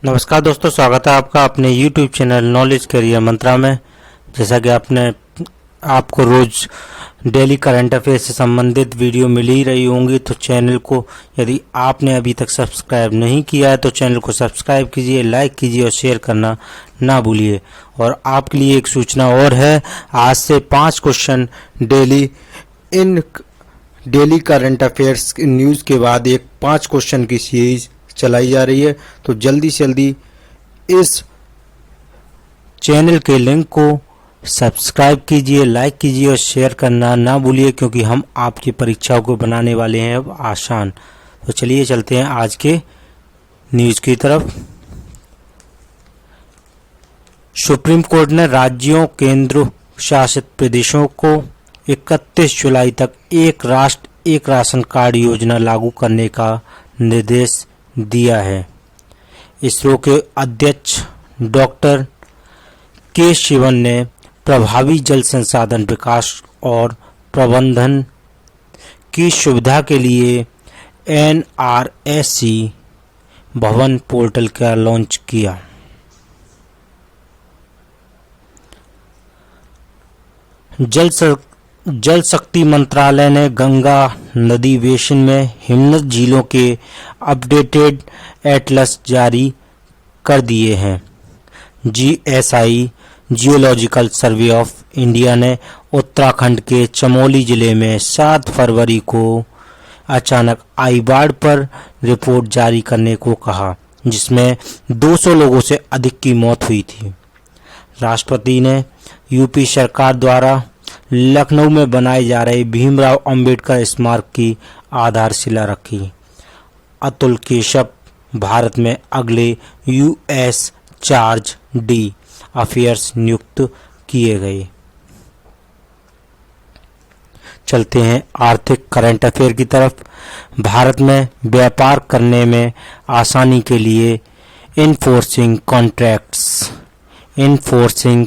नमस्कार दोस्तों, स्वागत है आपका अपने YouTube चैनल नॉलेज करियर मंत्रा में। जैसा कि आपको रोज डेली करंट अफेयर से संबंधित वीडियो मिल ही रही होंगी, तो चैनल को यदि आपने अभी तक सब्सक्राइब नहीं किया है तो चैनल को सब्सक्राइब कीजिए, लाइक कीजिए और शेयर करना ना भूलिए। और आपके लिए एक सूचना और है, आज से 5 question daily current affairs news के बाद एक 5 क्वेश्चन की सीरीज चलाई जा रही है। तो जल्दी से जल्दी इस चैनल के लिंक को सब्सक्राइब कीजिए, लाइक कीजिए और शेयर करना ना भूलिए, क्योंकि हम आपकी परीक्षाओं को बनाने वाले हैं अब आसान। तो चलिए चलते हैं आज के न्यूज़ की तरफ। सुप्रीम कोर्ट ने राज्यों केंद्र शासित प्रदेशों को 31 जुलाई तक एक राष्ट्र एक राशन कार्ड योजना लागू करने का निर्देश दिया है। इसरो के अध्यक्ष डॉक्टर के शिवन ने प्रभावी जल संसाधन विकास और प्रबंधन की सुविधा के लिए NRSC भवन पोर्टल का लॉन्च किया। जल शक्ति मंत्रालय ने गंगा नदी बेसिन में हिमनद झीलों के अपडेटेड एटलस जारी कर दिए हैं। GSI geological survey of India ने उत्तराखंड के चमोली जिले में 7 फरवरी को अचानक आई बाढ़ पर रिपोर्ट जारी करने को कहा, जिसमें 200 लोगों से अधिक की मौत हुई थी। राष्ट्रपति ने यूपी सरकार द्वारा लखनऊ में बनाए जा रहे भीमराव अंबेडकर स्मारक की आधारशिला रखी। अतुल केशव भारत में अगले US चार्ज D अफेयर्स नियुक्त किए गए। चलते हैं आर्थिक करंट अफेयर की तरफ। भारत में व्यापार करने में आसानी के लिए इनफोर्सिंग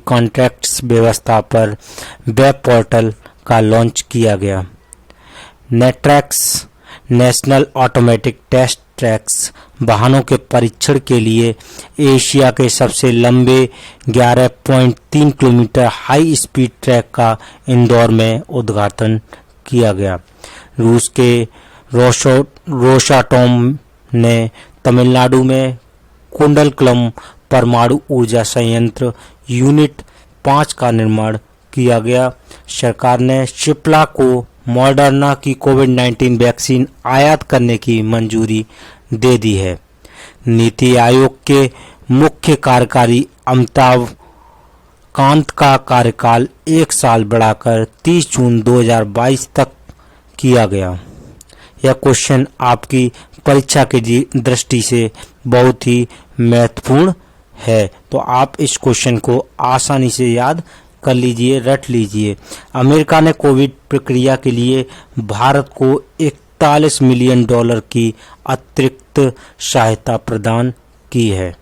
कॉन्ट्रैक्ट्स व्यवस्था पर वेब पोर्टल का लॉन्च किया गया। NATRAX national automatic test tracks वाहनों के परीक्षण के लिए एशिया के सबसे लंबे 11.3 किलोमीटर हाई स्पीड ट्रैक का इंदौर में उद्घाटन किया गया। रूस के रोसाटोम ने तमिलनाडु में कुंडलकुलम परमाणु ऊर्जा संयंत्र यूनिट 5 का निर्माण किया गया। सरकार ने शिप्ला को मॉडर्ना की कोविड-19 वैक्सीन आयात करने की मंजूरी दे दी है। नीति आयोग के मुख्य कार्यकारी अमिताभ कांत का कार्यकाल 1 साल बढ़ाकर 30 जून 2022 तक किया गया। यह क्वेश्चन आपकी परीक्षा की दृष्टि से बहुत ही महत्वपूर्ण है, तो आप इस क्वेश्चन को आसानी से याद कर लीजिए, रट लीजिए। अमेरिका ने कोविड प्रक्रिया के लिए भारत को $41 मिलियन की अतिरिक्त सहायता प्रदान की है।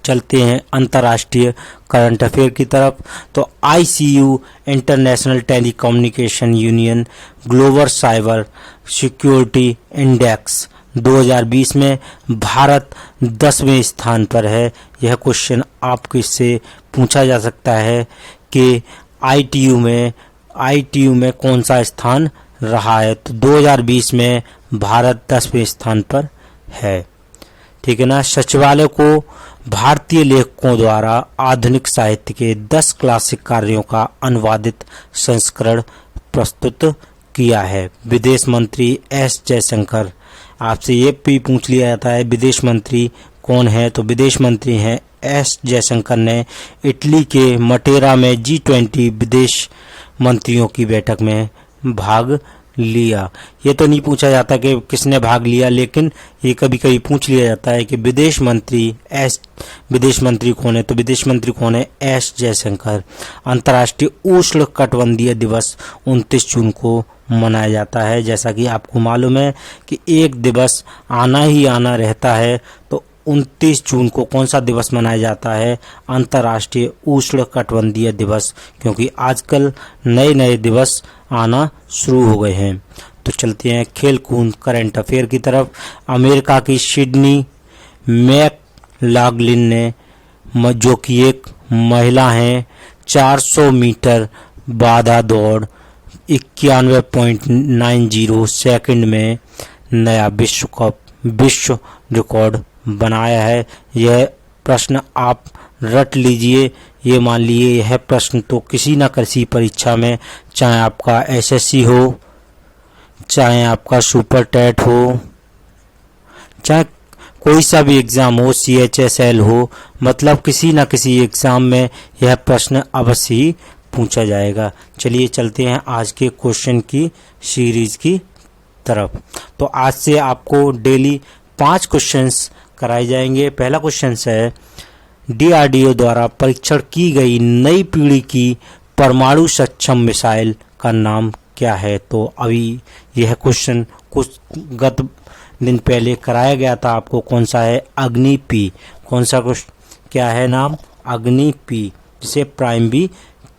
चलते हैं अंतर्राष्ट्रीय करंट अफेयर की तरफ। तो ICU international telecommunication union global cyber security index 2020 में भारत 10वें स्थान पर है। यह क्वेश्चन आपको इससे पूछा जा सकता है कि ITU में कौन सा स्थान रहा है। तो 2020 में भारत 10वें स्थान पर है, ठीक है ना। सचिवालय को भारतीय लेखकों द्वारा आधुनिक साहित्य के 10 क्लासिक कार्यों का अनुवादित संस्करण प्रस्तुत किया है। विदेश मंत्री S जयशंकर, आपसे ये भी पूछ लिया जाता है विदेश मंत्री कौन है, तो विदेश मंत्री हैं S जयशंकर ने इटली के मटेरा में G20 विदेश मंत्रियों की बैठक में भाग लिया। ये तो नहीं पूछा जाता कि किसने भाग लिया, लेकिन ये कभी कभी पूछ लिया जाता है कि विदेश मंत्री कौन है, तो विदेश मंत्री कौन है? S जयशंकर। अंतर्राष्ट्रीय उष्ण कटिबंधीय दिवस 29 जून को मनाया जाता है। जैसा कि आपको मालूम है कि एक दिवस आना ही आना रहता है, तो 29 जून को कौन सा दिवस मनाया जाता है? अंतर्राष्ट्रीय उष्ण कटिबंधीय दिवस, क्योंकि आजकल नए नए दिवस आना शुरू हो गए हैं। तो चलते हैं खेल कूद करंट अफेयर की तरफ। अमेरिका की सिडनी मैकलागलिन ने, जो कि एक महिला हैं, 400 मीटर बाधा दौड़ 91.90 सेकंड में नया विश्व रिकॉर्ड बनाया है। यह प्रश्न आप रट लीजिए। ये मान लीजिए यह प्रश्न तो किसी न किसी परीक्षा में, चाहे आपका एसएससी हो, चाहे आपका सुपर टेट हो, चाहे कोई सा भी एग्ज़ाम हो, CHSL हो, मतलब किसी न किसी एग्ज़ाम में यह प्रश्न अवश्य ही पूछा जाएगा। चलिए चलते हैं आज के क्वेश्चन की सीरीज़ की तरफ। तो आज से आपको डेली 5 क्वेश्चंस कराए जाएंगे। पहला क्वेश्चन है, DRDO द्वारा परीक्षण की गई नई पीढ़ी की परमाणु सक्षम मिसाइल का नाम क्या है? तो अभी यह क्वेश्चन कुछ गत दिन पहले कराया गया था आपको। कौन सा है? अग्नि P। कौन सा क्वेश्चन, क्या है नाम? अग्नि P, जिसे प्राइम भी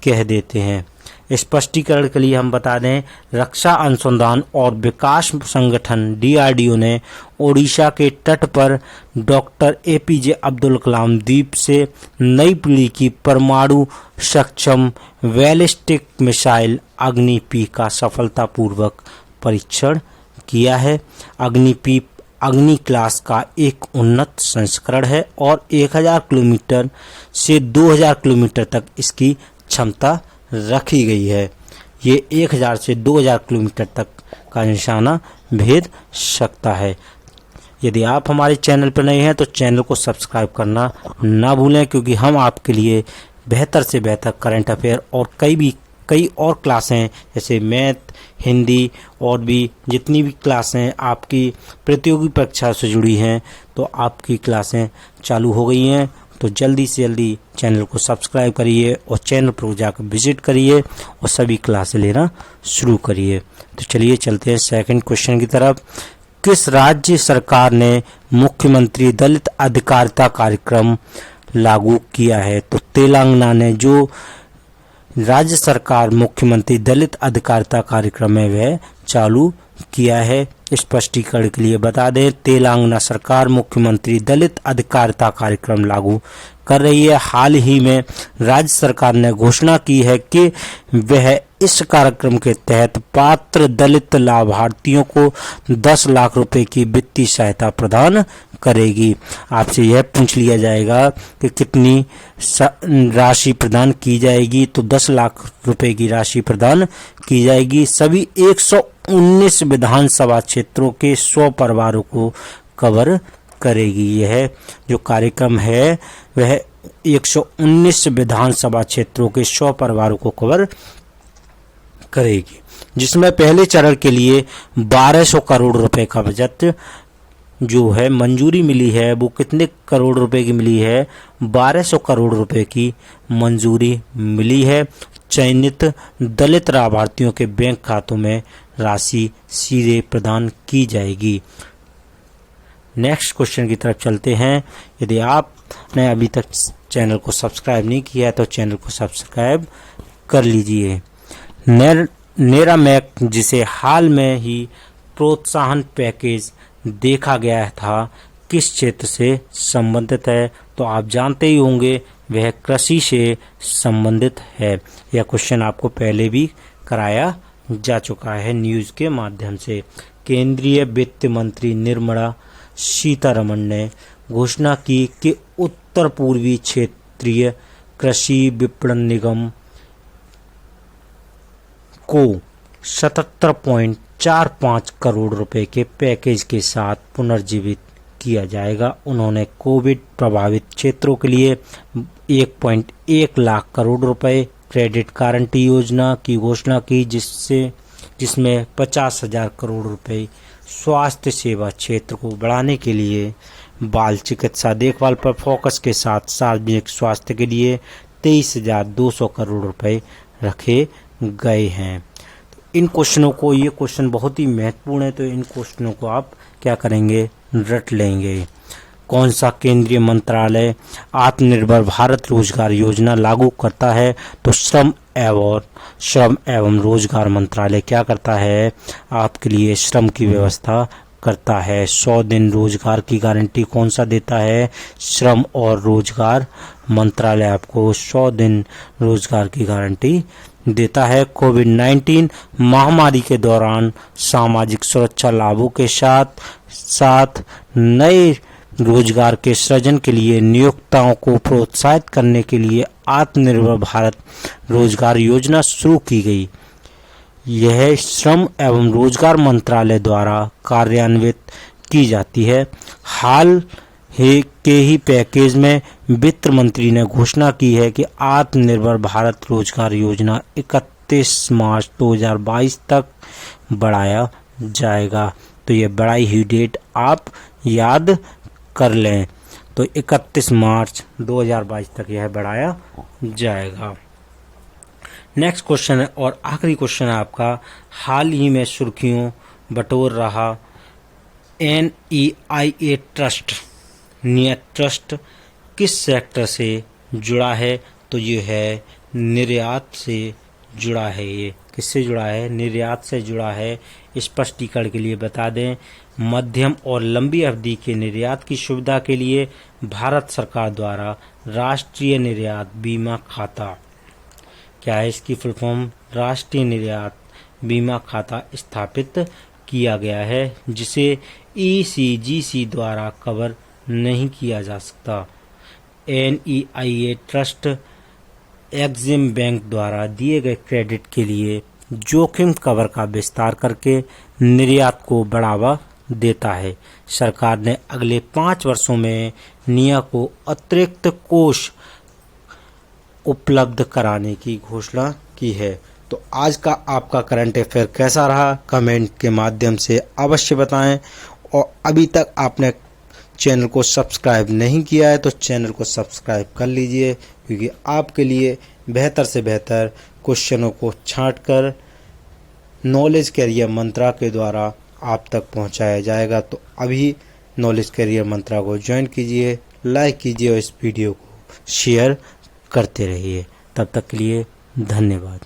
कह देते हैं। स्पष्टीकरण के लिए हम बता दें, रक्षा अनुसंधान और विकास संगठन DRDO ने ओडिशा के तट पर डॉक्टर APJ अब्दुल कलाम द्वीप से नई पीढ़ी की परमाणु सक्षम बैलिस्टिक मिसाइल अग्नि P का सफलतापूर्वक परीक्षण किया है। अग्नि P अग्नि क्लास का एक उन्नत संस्करण है और 1000 किलोमीटर से 2000 किलोमीटर तक इसकी क्षमता रखी गई है। ये 1000 से 2000 किलोमीटर तक का निशाना भेद सकता है। यदि आप हमारे चैनल पर नए हैं तो चैनल को सब्सक्राइब करना ना भूलें, क्योंकि हम आपके लिए बेहतर से बेहतर करंट अफेयर और कई और क्लासें, जैसे मैथ, हिंदी और भी जितनी भी क्लासें आपकी प्रतियोगी परीक्षा से जुड़ी हैं, तो आपकी क्लासें चालू हो गई हैं। तो जल्दी से जल्दी चैनल को सब्सक्राइब करिए और चैनल पर जाकर विजिट करिए और सभी क्लासें लेना शुरू करिए। तो चलिए चलते हैं सेकंड क्वेश्चन की तरफ। किस राज्य सरकार ने मुख्यमंत्री दलित अधिकारिता कार्यक्रम लागू किया है? तो तेलंगाना ने जो राज्य सरकार मुख्यमंत्री दलित अधिकारिता कार्यक्रम है वह चालू किया है। स्पष्टीकरण के लिए बता दें, तेलंगाना सरकार मुख्यमंत्री दलित अधिकारिता कार्यक्रम लागू कर रही है। हाल ही में राज्य सरकार ने घोषणा की है कि वह इस कार्यक्रम के तहत पात्र दलित लाभार्थियों को 10 लाख रुपए की वित्तीय सहायता प्रदान करेगी। आपसे यह पूछ लिया जाएगा कि कितनी राशि प्रदान की जाएगी, तो 10 लाख रुपए की राशि प्रदान की जाएगी। सभी 119 विधानसभा क्षेत्रों के 100 परिवारों को कवर करेगी। यह जो कार्यक्रम है वह 119 विधानसभा क्षेत्रों के 100 परिवारों को कवर करेगी, जिसमें पहले चरण के लिए 1200 करोड़ रुपए का बजट जो है मंजूरी मिली है। वो कितने करोड़ रुपए की मिली है? 1200 करोड़ रुपए की मंजूरी मिली है। चयनित दलित लाभार्थियों के बैंक खातों में राशि सीधे प्रदान की जाएगी। नेक्स्ट क्वेश्चन की तरफ चलते हैं। यदि आपने अभी तक चैनल को सब्सक्राइब नहीं किया है तो चैनल को सब्सक्राइब कर लीजिए। नेरामैक, जिसे हाल में ही प्रोत्साहन पैकेज देखा गया था, किस क्षेत्र से संबंधित है? तो आप जानते ही होंगे वह कृषि से संबंधित है। यह क्वेश्चन आपको पहले भी कराया जा चुका है न्यूज़ के माध्यम से। केंद्रीय वित्त मंत्री निर्मला सीतारमण ने घोषणा की कि उत्तर पूर्वी क्षेत्रीय कृषि विपणन निगम को 77.45 करोड़ रुपए के पैकेज के साथ पुनर्जीवित किया जाएगा। उन्होंने कोविड प्रभावित क्षेत्रों के लिए 1.1 लाख करोड़ रुपए क्रेडिट गारंटी योजना की घोषणा की, जिसमें 50,000 करोड़ रुपए स्वास्थ्य सेवा क्षेत्र को बढ़ाने के लिए बाल चिकित्सा देखभाल पर फोकस के साथ सार्वजनिक स्वास्थ्य के लिए 23,200 करोड़ रुपए रखे गए हैं। इन क्वेश्चनों को, ये क्वेश्चन बहुत ही महत्वपूर्ण है, तो इन क्वेश्चनों को आप क्या करेंगे? रट लेंगे। कौन सा केंद्रीय मंत्रालय आत्मनिर्भर भारत रोजगार योजना लागू करता है? तो श्रम एवं रोजगार मंत्रालय क्या करता है? आपके लिए श्रम की व्यवस्था करता है? 100 दिन रोजगार की गारंटी कौन सा देता है? श्रम और रोजगार मंत्रालय आपको 100 दिन रोजगार की गारंटी देता है। कोविड-19 महामारी के दौरान सामाजिक सुरक्षा लाभों के साथ साथ नए रोजगार के सृजन के लिए नियोक्ताओं को प्रोत्साहित करने के लिए आत्मनिर्भर भारत रोजगार योजना शुरू की गई। यह श्रम एवं रोजगार मंत्रालय द्वारा कार्यान्वित की जाती है। हाल के ही पैकेज में वित्त मंत्री ने घोषणा की है कि आत्मनिर्भर भारत रोजगार योजना 31 मार्च 2022 तक बढ़ाया जाएगा। तो ये बढ़ाई हुई डेट आप याद कर लें। तो 31 मार्च 2022 तक यह बढ़ाया जाएगा। नेक्स्ट क्वेश्चन है और आखिरी क्वेश्चन है आपका, हाल ही में सुर्खियों बटोर रहा NEIA ट्रस्ट, नियत ट्रस्ट किस सेक्टर से जुड़ा है? तो ये है निर्यात से जुड़ा है। ये किससे जुड़ा है? निर्यात से जुड़ा है। स्पष्टीकरण के लिए बता दें, मध्यम और लंबी अवधि के निर्यात की सुविधा के लिए भारत सरकार द्वारा राष्ट्रीय निर्यात बीमा खाता, क्या है इसकी फुल फॉर्म? राष्ट्रीय निर्यात बीमा खाता स्थापित किया गया है, जिसे ECGC द्वारा कवर नहीं किया जा सकता। NEIA ट्रस्ट एक्सिम बैंक द्वारा दिए गए क्रेडिट के लिए जोखिम कवर का विस्तार करके निर्यात को बढ़ावा देता है। सरकार ने अगले 5 वर्षों में निया को अतिरिक्त कोष उपलब्ध कराने की घोषणा की है। तो आज का आपका करंट अफेयर कैसा रहा, कमेंट के माध्यम से अवश्य बताएं। और अभी तक आपने चैनल को सब्सक्राइब नहीं किया है तो चैनल को सब्सक्राइब कर लीजिए, क्योंकि आपके लिए बेहतर से बेहतर क्वेश्चनों को छांटकर नॉलेज कैरियर मंत्रा के द्वारा आप तक पहुंचाया जाएगा। तो अभी नॉलेज कैरियर मंत्रा को ज्वाइन कीजिए, लाइक कीजिए और इस वीडियो को शेयर करते रहिए। तब तक के लिए धन्यवाद।